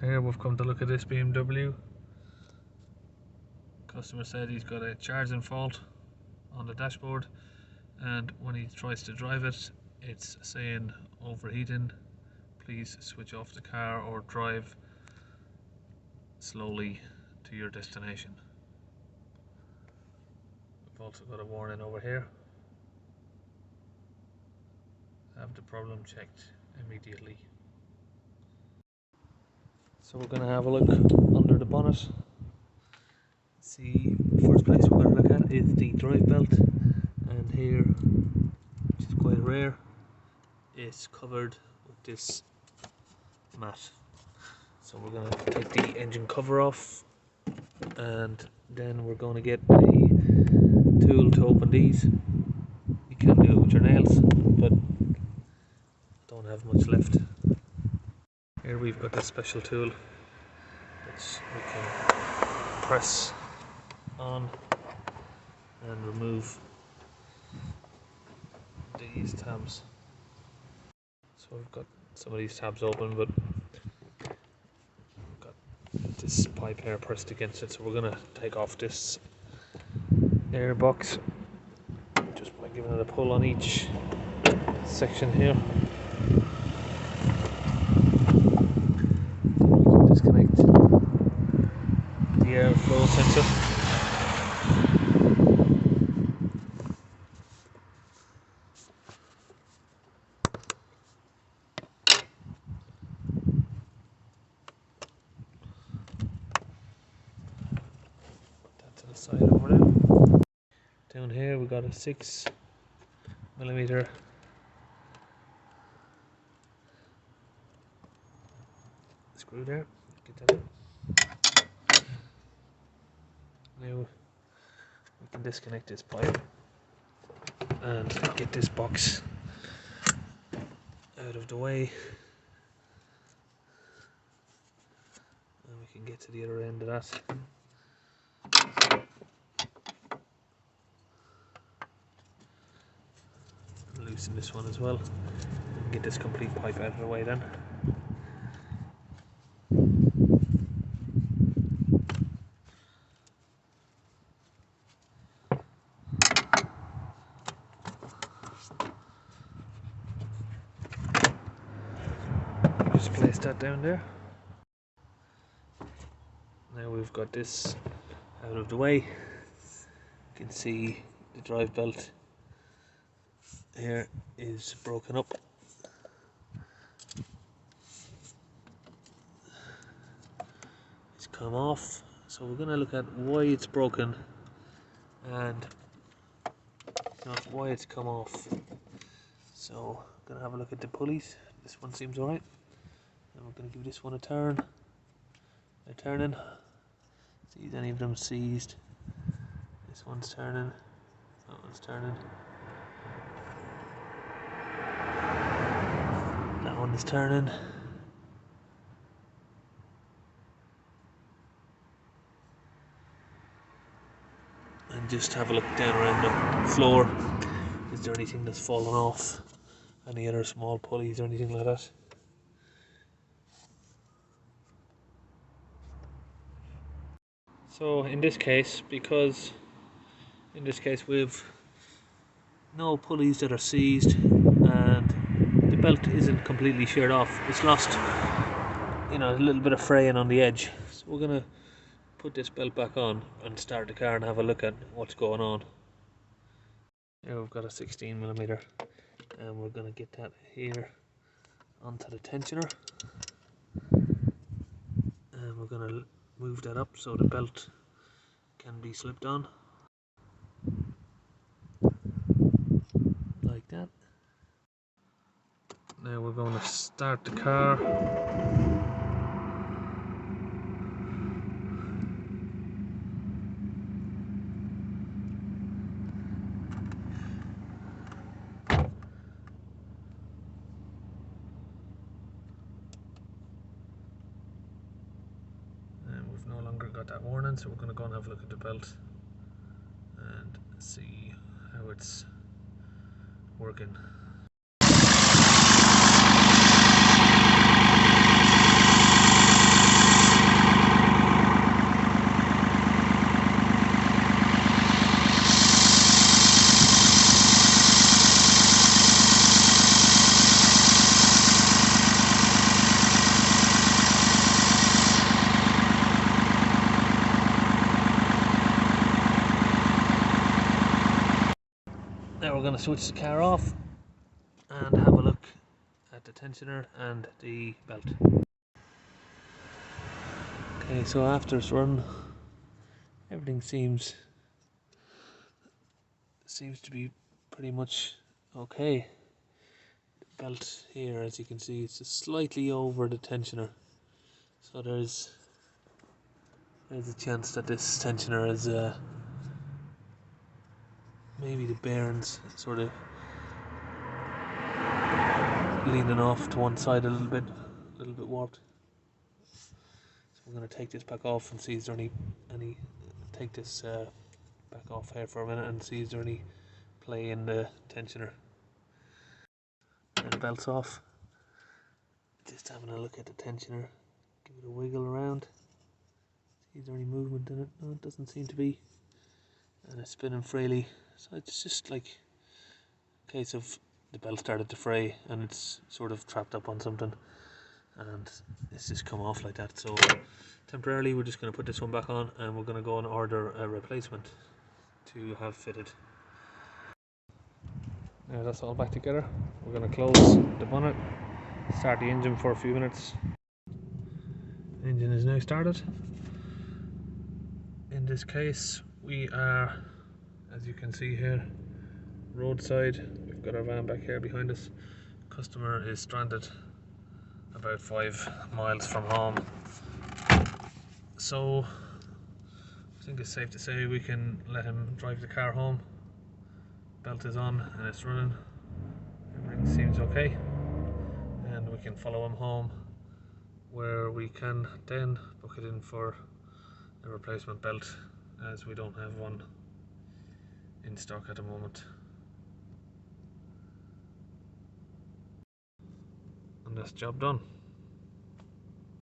Here we've come to look at this BMW. Customer said he's got a charging fault on the dashboard, and when he tries to drive it, it's saying overheating. Please switch off the car or drive slowly to your destination. We've also got a warning over here. Have the problem checked immediately. So we're going to have a look under the bonnet. See, the first place we're going to look at is the drive belt, and here, which is quite rare, it's covered with this mat. So we're going to take the engine cover off, and then we're going to get a tool to open these. You can do it with your nails, but I don't have much left. Here we've got this special tool which we can press on and remove these tabs. So we've got some of these tabs open, but we've got this pipe here pressed against it, so we're going to take off this air box just by giving it a pull on each section here. Disconnect the airflow sensor. Put that to the side over there. Down here we got a 6mm screw there. Get that in. Now we can disconnect this pipe and get this box out of the way, and we can get to the other end of that. Loosen this one as well. We can get this complete pipe out of the way then. Just place that down there. Now we've got this out of the way. You can see the drive belt here is broken up. It's come off, so we're going to look at why it's broken and why it's come off. So I'm going to have a look at the pulleys. This one seems alright. And we're going to give this one a turn. They're turning. See if any of them seized. This one's turning. That one's turning. That one is turning. And just have a look down around the floor. Is there anything that's fallen off? Any other small pulleys or anything like that? So in this case, because in this case we've no pulleys that are seized and the belt isn't completely sheared off, it's lost, a little bit of fraying on the edge. So we're going to put this belt back on and start the car and have a look at what's going on. Here we've got a 16mm, and we're going to get that here onto the tensioner, and we're going to move that up so the belt can be slipped on like that. Now we're going to start the car. No longer got that warning, so we're going to go and have a look at the belt and see how it's working. we're going to switch the car off and have a look at the tensioner and the belt. Okay, so after it's run, everything seems to be pretty much okay. The belt here, as you can see, it's just slightly over the tensioner, so there's a chance that this tensioner is maybe the bearings sort of leaning off to one side a little bit warped. So I'm going to take this back off and see is there any take this back off here for a minute and see is there any play in the tensioner. And the belt's off. Just having a look at the tensioner, give it a wiggle around. See is there any movement in it? No, it doesn't seem to be. And it's spinning freely, so it's just like a case of the belt started to fray and it's sort of trapped up on something and it's just come off like that. So temporarily we're just going to put this one back on and we're going to go and order a replacement to have fitted. Now that's all back together. We're going to close the bonnet, start the engine for a few minutes. The engine is now started. In this case we are, as you can see here, roadside. We've got our van back here behind us. Customer is stranded about 5 miles from home, so I think it's safe to say we can let him drive the car home. Belt is on and it's running, everything seems okay, and we can follow him home where we can then book it in for a replacement belt, as we don't have one in stock at the moment. And that's job done.